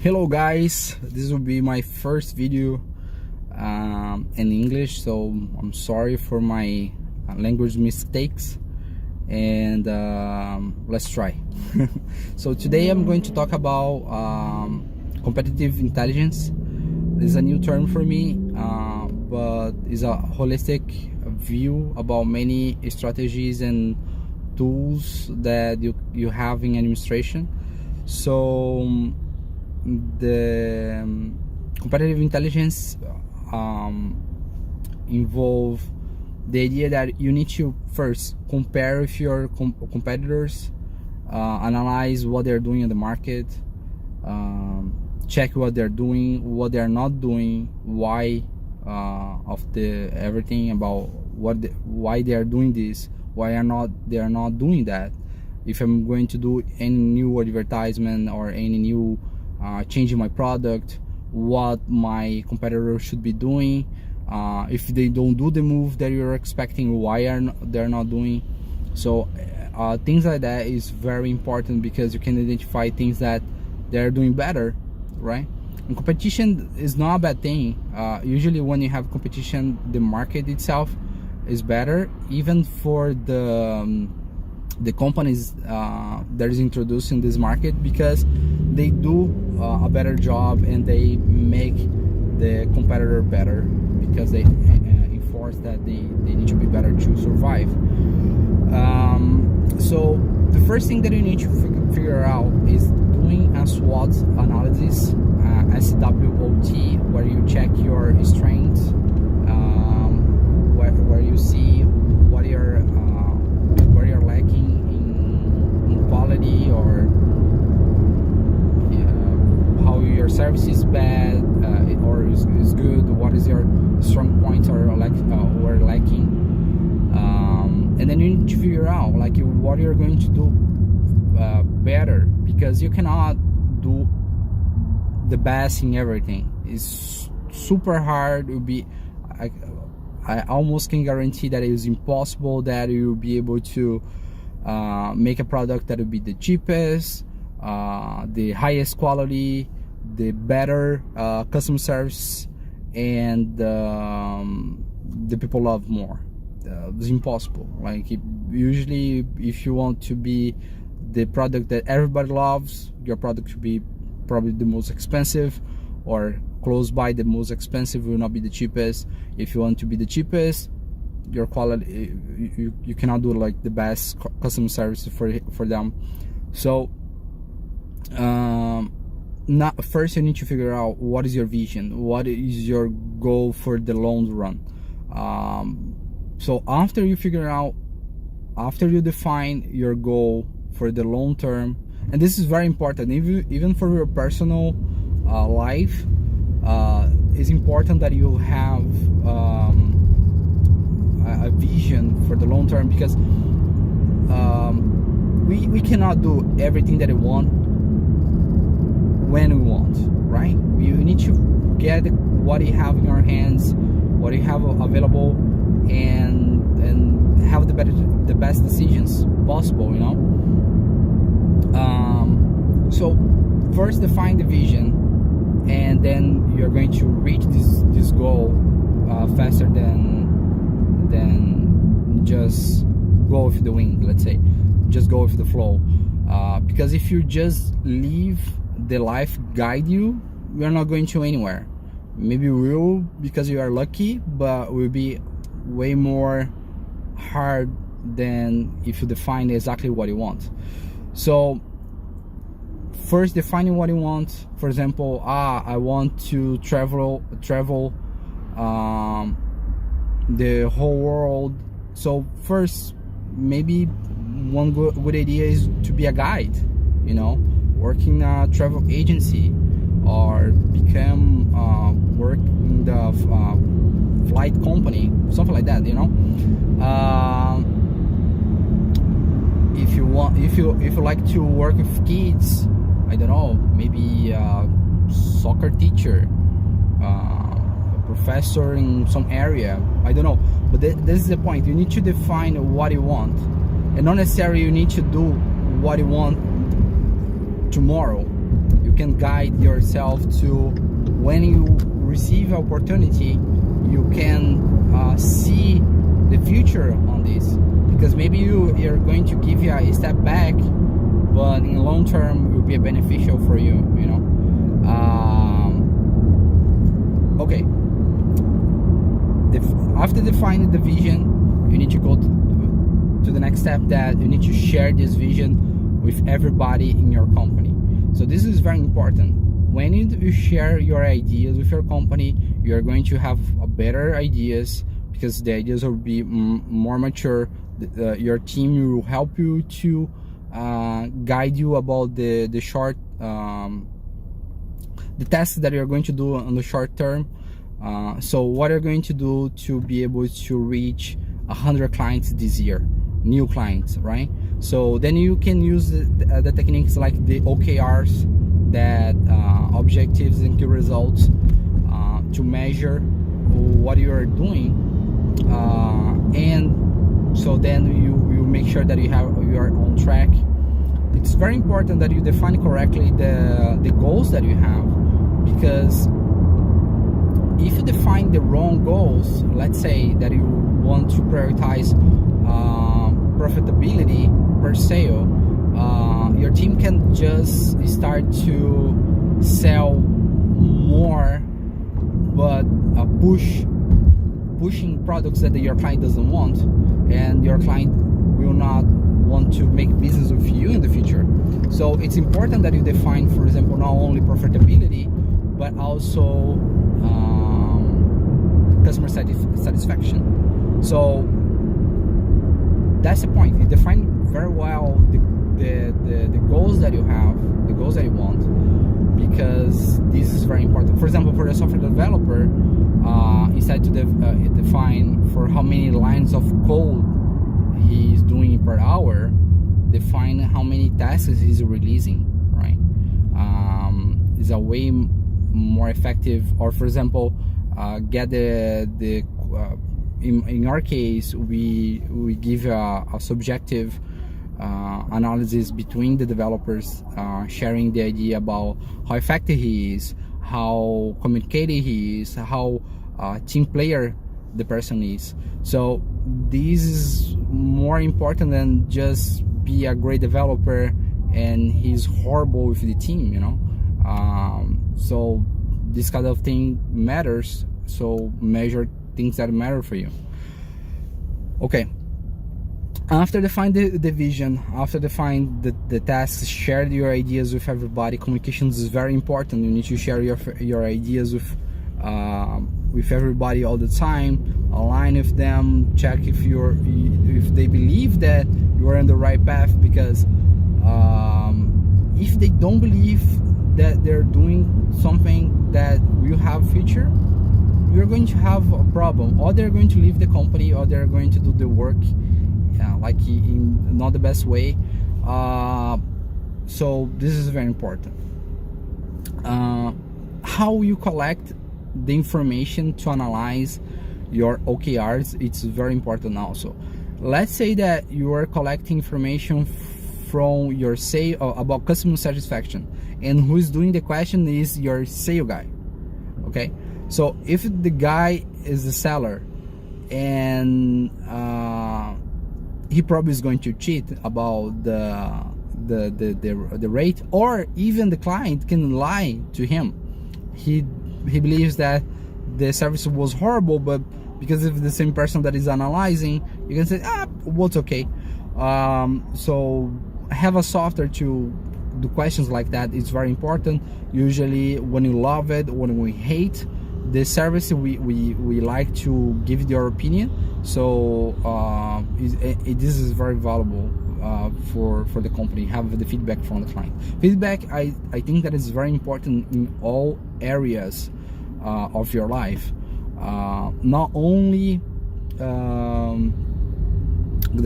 Hello guys, this will be my first video in English, so I'm sorry for my language mistakes, and let's try. So today I'm going to talk about competitive intelligence. This is a new term for me, but it's a holistic view about many strategies and tools that you have in administration. So the competitive intelligence involve the idea that you need to first compare with your competitors, analyze what they're doing in the market, check what they're doing, what they're not doing, why of the everything about why they are doing this, why they are not doing that. If I'm going to do any new advertisement or any new changing my product, what my competitor should be doing, if they don't do the move that you're expecting, why they're not doing. So things like that is very important, because you can identify things that they're doing better, right? And competition is not a bad thing. Usually when you have competition, the market itself is better, even for the companies that is introducing this market, because they do a better job and they make the competitor better, because they enforce that they need to be better to survive. So the first thing that you need to figure out is doing a SWOT analysis, SWOT, where you check your strengths, where you see what you're where you're lacking in quality, or how your service is bad or is good, what is your strong points or lacking, and then you need to figure out what you're going to do better, because you cannot do the best in everything. It's super hard. It will be I almost can guarantee that it is impossible that you will be able to make a product that will be the cheapest, the highest quality, the better customer service, and the people love more. It's impossible. Usually, if you want to be the product that everybody loves, your product should be probably the most expensive, or close by the most expensive, will not be the cheapest. If you want to be the cheapest, your quality, you cannot do the best customer service for them. So first you need to figure out what is your vision, what is your goal for the long run. So after you define your goal for the long term, and this is very important, even for your personal life, it's important that you have a vision for the long term, because we cannot do everything that we want when we want, right? You need to get what you have in your hands, what you have available, and have the best decisions possible, so first define the vision, and then you're going to reach this goal faster than just go with the wind. Let's say, just go with the flow, because if you just leave the life guide you, you're not going to anywhere. Maybe you will, because you are lucky, but it will be way more hard than if you define exactly what you want. So first, defining what you want. For example, I want to travel the whole world. So first, maybe one good idea is to be a guide, working a travel agency, or work in the flight company, something like that, if you like to work with kids, I don't know, maybe a soccer teacher, a professor in some area, I don't know. But this is the point. You need to define what you want, and not necessarily you need to do what you want tomorrow. You you can guide yourself to, when you receive opportunity, you can see the future on this, because maybe you're going to give you a step back, but in the long term it will be beneficial for you, you know. Okay, after defining the vision, you need to go to the next step, that you need to share this vision with everybody in your company. So this is very important. When you share your ideas with your company, you're going to have better ideas, because the ideas will be more mature. Your team will help you to guide you about the short the tasks that you're going to do on the short term. So what you're going to do to be able to reach 100 clients this year, new clients, right? So then you can use the techniques like the OKRs, that objectives and key results, to measure what you are doing, and so then you make sure that you are on track. It's very important that you define correctly the goals that you have, because if you define the wrong goals, let's say that you want to prioritize profitability per sale, your team can just start to sell more, but pushing products that your client doesn't want, and your client will not want to make business with you in the future. So it's important that you define, for example, not only profitability, but also customer satisfaction. So that's the point. You define very well the goals that you have, the goals that you want, because this is very important. For example, for the software developer, instead to define for how many lines of code he's doing per hour, define how many tasks he's releasing, right? Is a way more effective. Or for example, get in our case, we give a subjective analysis between the developers, sharing the idea about how effective he is, how communicative he is, how team player the person is. So this is more important than just be a great developer and he's horrible with the team, you know. So this kind of thing matters. So measure things that matter for you. Okay, after define the vision, after define the tasks, share your ideas with everybody. Communications is very important. You need to share your ideas with everybody all the time. Align with them, check if they believe that you are on the right path, because if they don't believe that they're doing something that will have future, you're going to have a problem. Or they're going to leave the company, or they're going to do the work like in not the best way. So this is very important. How you collect the information to analyze your OKRs, it's very important also. Let's say that you are collecting information from your sale about customer satisfaction, and who is doing the question is your sale guy. Okay, so if the guy is the seller, and he probably is going to cheat about the rate, or even the client can lie to him. He believes that the service was horrible, but because of the same person that is analyzing, you can say, what's okay. So have a software to do questions like that. It's very important. Usually when you love it, when we hate the service, we like to give your opinion. So this is very valuable for the company. Have the feedback from the client. Feedback, I think that is very important in all areas of your life, not only the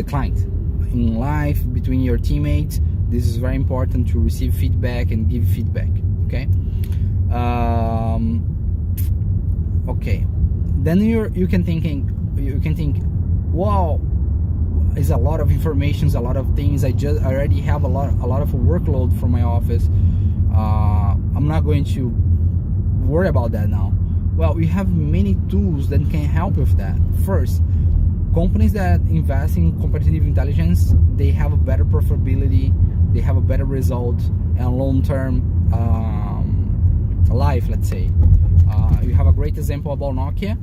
client. In life, between your teammates, this is very important to receive feedback and give feedback. Okay. Okay. Then you can think, wow, it's a lot of information, a lot of things. I already have a lot of workload from my office. not going to worry about that now. Well, we have many tools that can help with that. First, companies that invest in competitive intelligence, they have a better profitability, they have a better result, and long-term life, let's say. You have a great example about Nokia.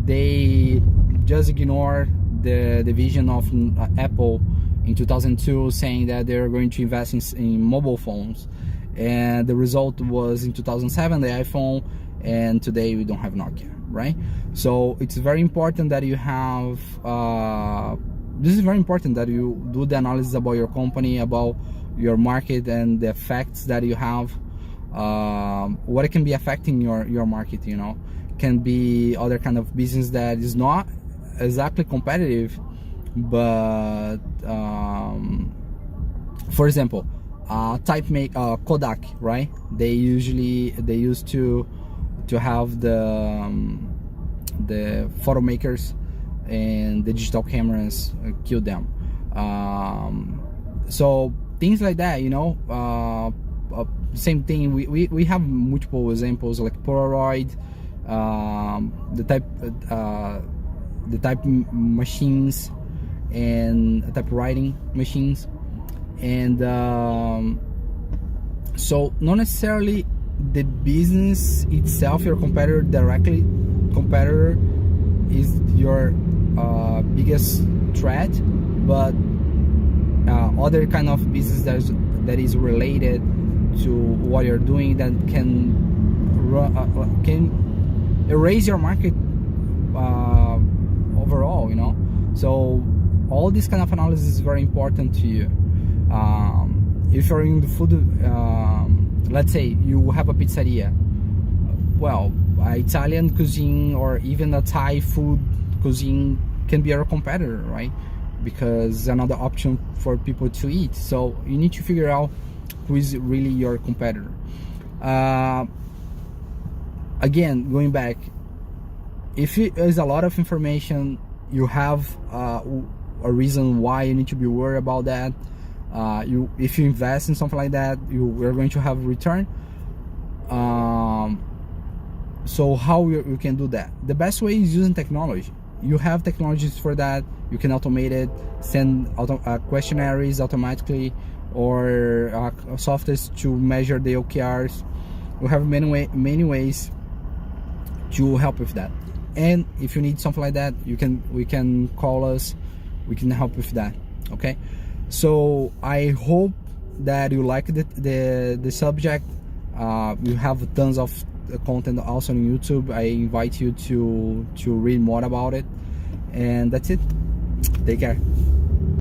They just ignored the vision of Apple in 2002, saying that they're going to invest in mobile phones, and the result was in 2007 the iPhone, and today we don't have Nokia, right? So it's very important that you have this is very important that you do the analysis about your company, about your market, and the effects that you have, what it can be affecting your market. You know, can be other kind of business that is not exactly competitive, but for example, Kodak, right? They used to have the photo makers and the digital cameras kill them. So things like that, you know. Same thing. We have multiple examples like Polaroid, the type machines and typewriting machines, and so not necessarily the business itself, your competitor is your biggest threat, but other kind of business that is related to what you're doing that can erase your market overall, you know. So all this kind of analysis is very important to you. If you're in the food, let's say you have a pizzeria, well, Italian cuisine or even a Thai food cuisine can be your competitor, right? Because another option for people to eat. So you need to figure out who is really your competitor. Again, going back, if it is a lot of information, you have a reason why you need to be worried about that. If you invest in something like that, you're going to have a return. So how you can do that? The best way is using technology. You have technologies for that. You can automate it, send questionnaires automatically, or softwares to measure the OKRs. We have many ways to help with that. And if you need something like that, we can call us. We can help with that. Okay. So I hope that you like the subject. You have tons of content also on YouTube. I invite you to read more about it, and that's it. Take care.